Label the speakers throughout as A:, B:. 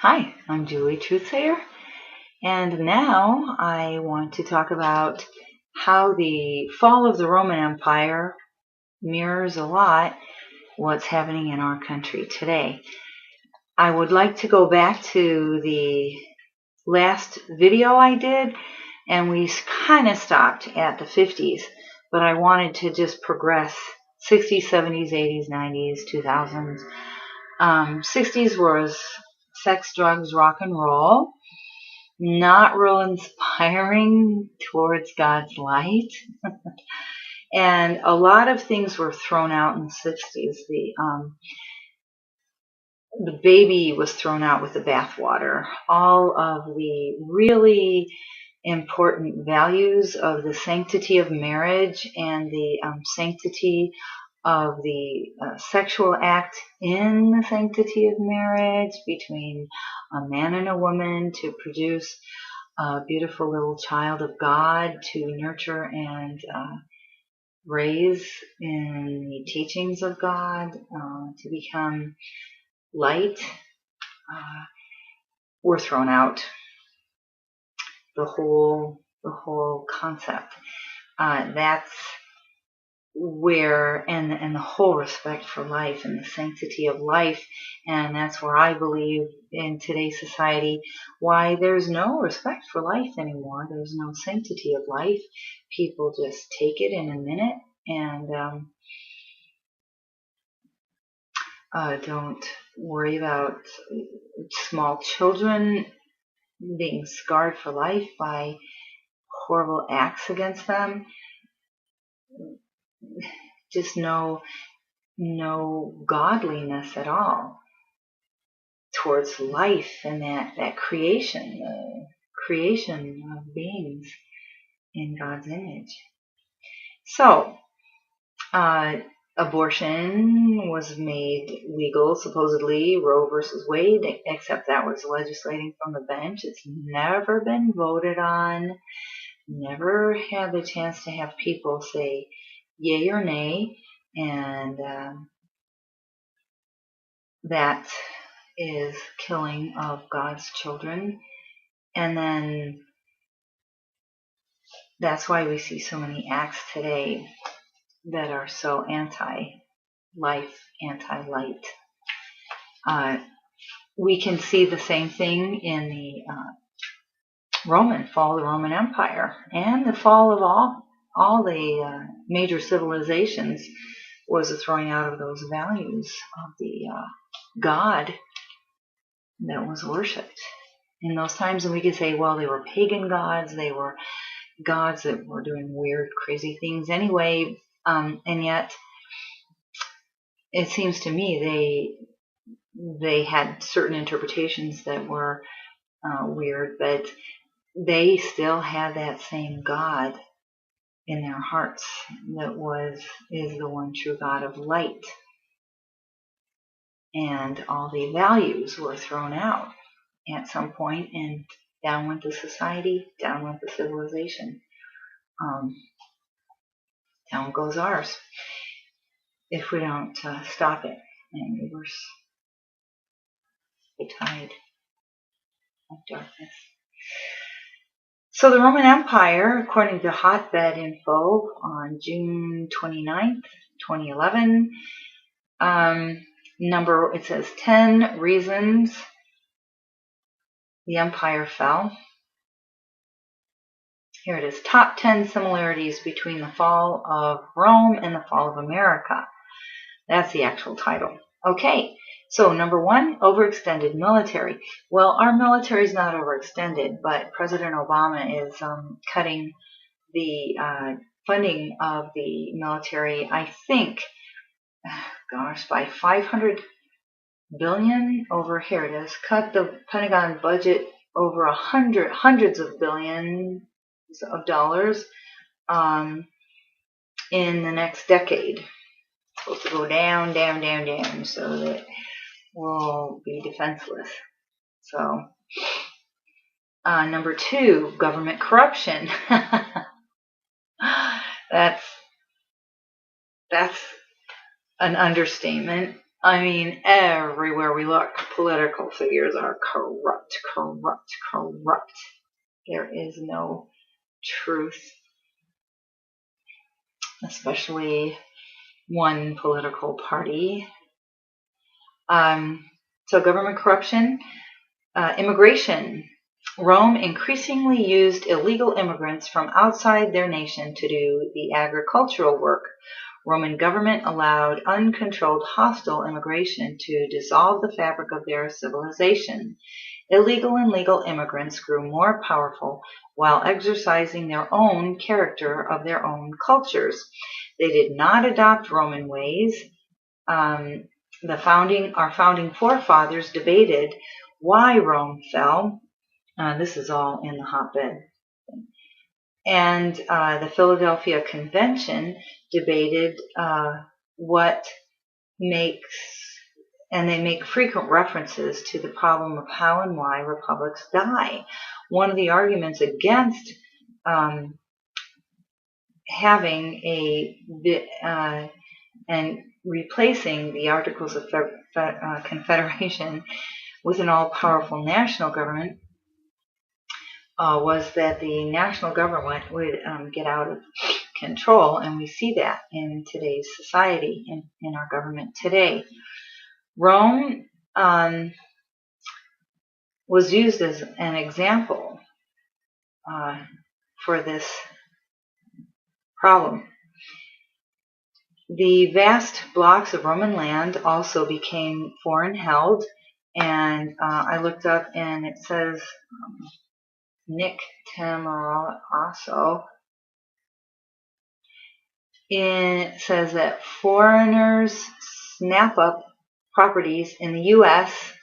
A: Hi, I'm Julie Truthsayer, and now I want to talk about how the fall of the Roman Empire mirrors a lot what's happening in our country today. I would like to go back to the last video I did, and we kind of stopped at the 50s, but I wanted to just progress 60s, 70s, 80s, 90s, 2000s. 60s was sex, drugs, rock and roll. Not real inspiring towards God's light. And a lot of things were thrown out in the 60s. The baby was thrown out with the bathwater. All of the really important values of the sanctity of marriage and the sanctity of the sexual act in the sanctity of marriage between a man and a woman to produce a beautiful little child of God to nurture and raise in the teachings of God, to become light, were thrown out. The whole concept. That's where, and the whole respect for life and the sanctity of life, and that's where I believe in today's society why there's no respect for life anymore. There's no sanctity of life. People just take it in a minute and don't worry about small children being scarred for life by horrible acts against them. Just no godliness at all towards life and that creation, the creation of beings in God's image. So, abortion was made legal, supposedly, Roe versus Wade, except that was legislating from the bench. It's never been voted on, never had the chance to have people say yay or nay, and that is killing of God's children. And then that's why we see so many acts today that are so anti-life, anti-light. We can see the same thing in the fall of the Roman Empire, and the fall of all the major civilizations was the throwing out of those values of the God that was worshipped in those times. And we could say, well, they were pagan gods, they were gods that were doing weird, crazy things anyway, and yet it seems to me they had certain interpretations that were weird, but they still had that same God in their hearts that is the one true God of light. And all the values were thrown out at some point, and down went the society, down went the civilization. Down goes ours if we don't stop it and reverse the tide of darkness. So the Roman Empire, according to Hotbed Info on June 29th, 2011, it says 10 reasons the empire fell. Here it is, top 10 similarities between the fall of Rome and the fall of America. That's the actual title. Okay, so number 1, overextended military. Well, our military is not overextended, but President Obama is cutting the funding of the military, I think, by $500 billion over, here it is, cut the Pentagon budget over hundreds of billions of dollars in the next decade. It's supposed to go down, so that we'll be defenseless. So, number 2, government corruption. That's an understatement. I mean, everywhere we look, political figures are corrupt, corrupt, corrupt. There is no truth, especially one political party. So government corruption, immigration. Rome increasingly used illegal immigrants from outside their nation to do the agricultural work. Roman government allowed uncontrolled hostile immigration to dissolve the fabric of their civilization. Illegal and legal immigrants grew more powerful while exercising their own character of their own cultures. They did not adopt Roman ways. Our founding forefathers debated why Rome fell. This is all in the hotbed. And the Philadelphia Convention debated what makes, and they make frequent references to the problem of how and why republics die. One of the arguments against having and replacing the Articles of Confederation with an all-powerful national government was that the national government would get out of control, and we see that in today's society, in our government today. Rome was used as an example for this problem. The vast blocks of Roman land also became foreign held, and I looked up and it says Nick Tamarasso. It says that foreigners snap up properties in the U.S.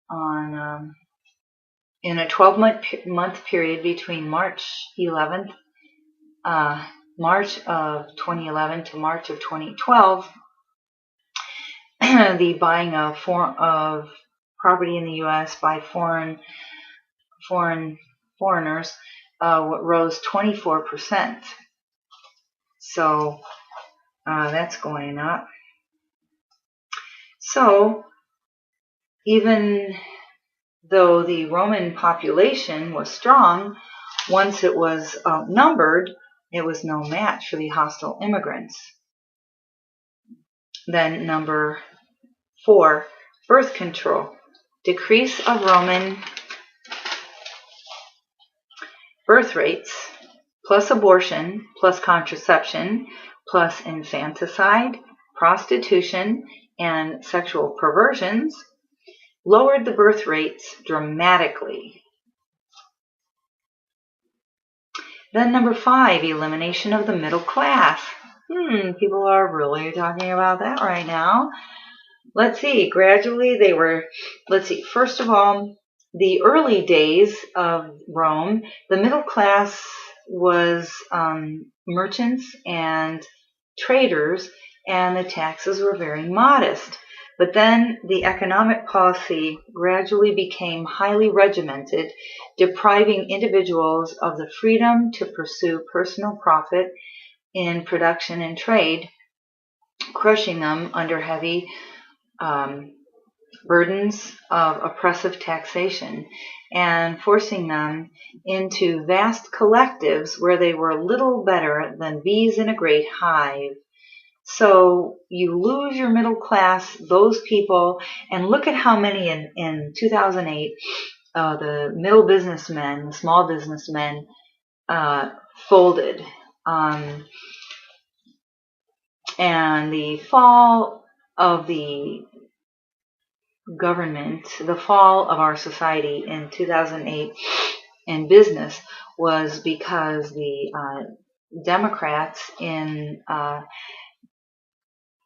A: In a 12-month period between March of 2011 to March of 2012. The buying of property in the U.S. by foreigners rose 24%. So that's going up. So even though the Roman population was strong, once it was outnumbered, it was no match for the hostile immigrants. Then number 4, birth control. Decrease of Roman birth rates, plus abortion, plus contraception, plus infanticide, prostitution, and sexual perversions lowered the birth rates dramatically. Then number 5, elimination of the middle class. People are really talking about that right now. Let's see, gradually first of all, the early days of Rome, the middle class was merchants and traders, and the taxes were very modest. But then the economic policy gradually became highly regimented, depriving individuals of the freedom to pursue personal profit in production and trade, crushing them under heavy burdens of oppressive taxation, and forcing them into vast collectives where they were little better than bees in a great hive. So you lose your middle class, those people, and look at how many in 2008, the middle businessmen, small businessmen, folded. And the fall of the government, the fall of our society in 2008 in business was because the Democrats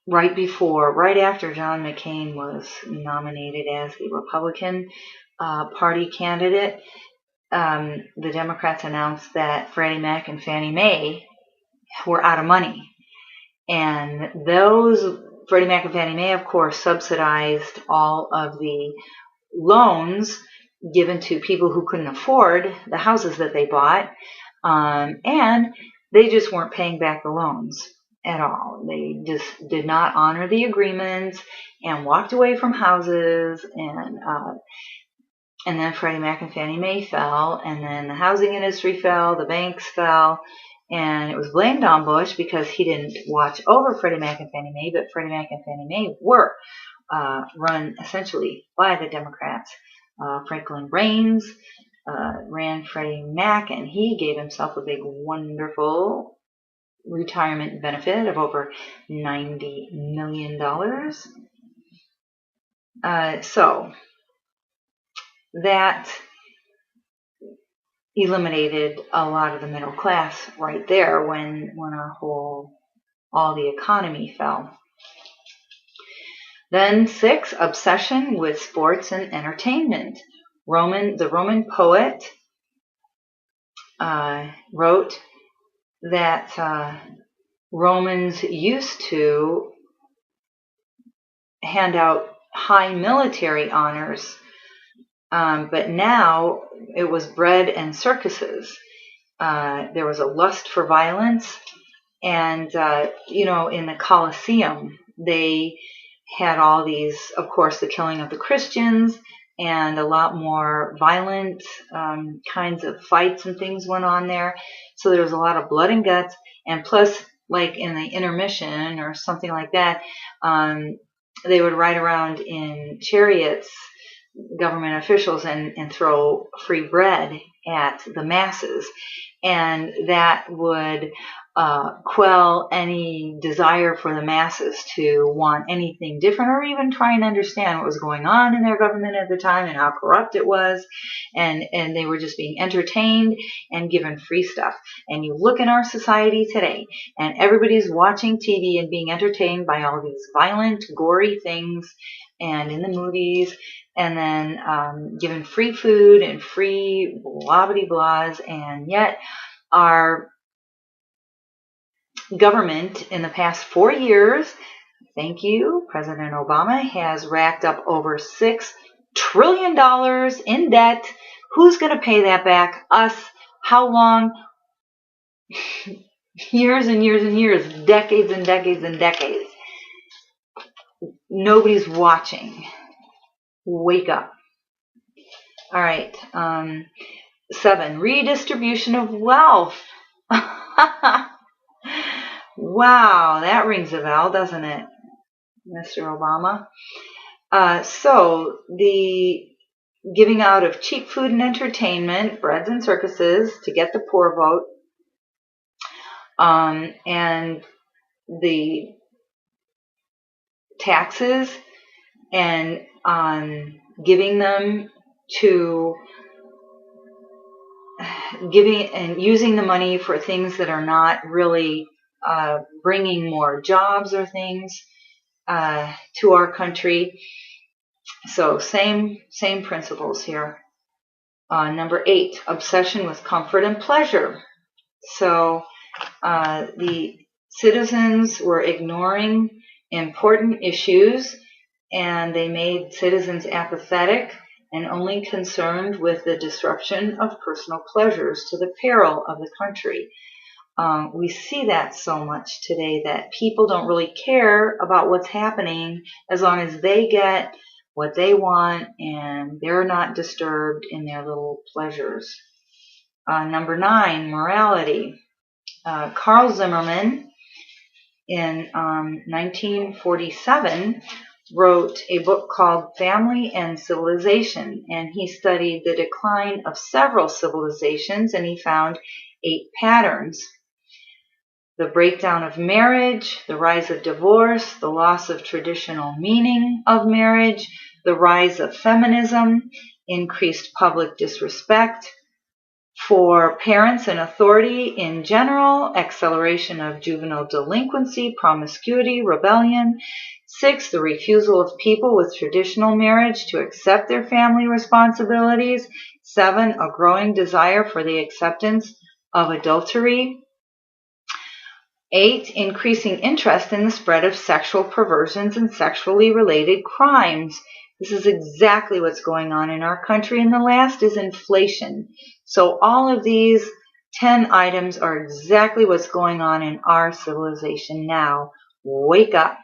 A: right after John McCain was nominated as the Republican Party candidate, the Democrats announced that Freddie Mac and Fannie Mae were out of money. And those, Freddie Mac and Fannie Mae, of course, subsidized all of the loans given to people who couldn't afford the houses that they bought, and they just weren't paying back the loans. at all. They just did not honor the agreements and walked away from houses, and then Freddie Mac and Fannie Mae fell, and then the housing industry fell, the banks fell, and it was blamed on Bush because he didn't watch over Freddie Mac and Fannie Mae, but Freddie Mac and Fannie Mae were run essentially by the Democrats. Franklin Raines ran Freddie Mac, and he gave himself a big, wonderful retirement benefit of over $90 million. So that eliminated a lot of the middle class right there when all the economy fell. Then 6, obsession with sports and entertainment. The Roman poet wrote that Romans used to hand out high military honors, but now it was bread and circuses. There was a lust for violence, and in the Colosseum, they had all these, of course, the killing of the Christians, and a lot more violent kinds of fights and things went on there. So there was a lot of blood and guts, and plus, like in the intermission or something like that, they would ride around in chariots, government officials, and throw free bread at the masses. And that would quell any desire for the masses to want anything different, or even try and understand what was going on in their government at the time and how corrupt it was. And they were just being entertained and given free stuff. And you look in our society today, and everybody's watching TV and being entertained by all these violent, gory things, and in the movies, and then given free food and free blah-bitty-blahs. And yet our government in the past 4 years, thank you, President Obama, has racked up over $6 trillion in debt. Who's going to pay that back? Us. How long? Years and years and years, decades and decades and decades. Nobody's watching. Wake up. All right. 7, redistribution of wealth. Wow, that rings a bell, doesn't it, Mr. Obama? So the giving out of cheap food and entertainment, breads and circuses to get the poor vote, and the taxes, and giving and using the money for things that are not really bringing more jobs or things to our country. So same principles here. Number 8, obsession with comfort and pleasure. So the citizens were ignoring important issues, and they made citizens apathetic and only concerned with the disruption of personal pleasures to the peril of the country. We see that so much today, that people don't really care about what's happening as long as they get what they want and they're not disturbed in their little pleasures. Number 9, morality. Carl Zimmerman in 1947 wrote a book called Family and Civilization, and he studied the decline of several civilizations, and he found 8 patterns. The breakdown of marriage, the rise of divorce, the loss of traditional meaning of marriage, the rise of feminism, increased public disrespect for parents and authority in general, acceleration of juvenile delinquency, promiscuity, rebellion. 6, the refusal of people with traditional marriage to accept their family responsibilities. 7, a growing desire for the acceptance of adultery. 8, increasing interest in the spread of sexual perversions and sexually related crimes. This is exactly what's going on in our country. And the last is inflation. So all of these 10 items are exactly what's going on in our civilization now. Wake up.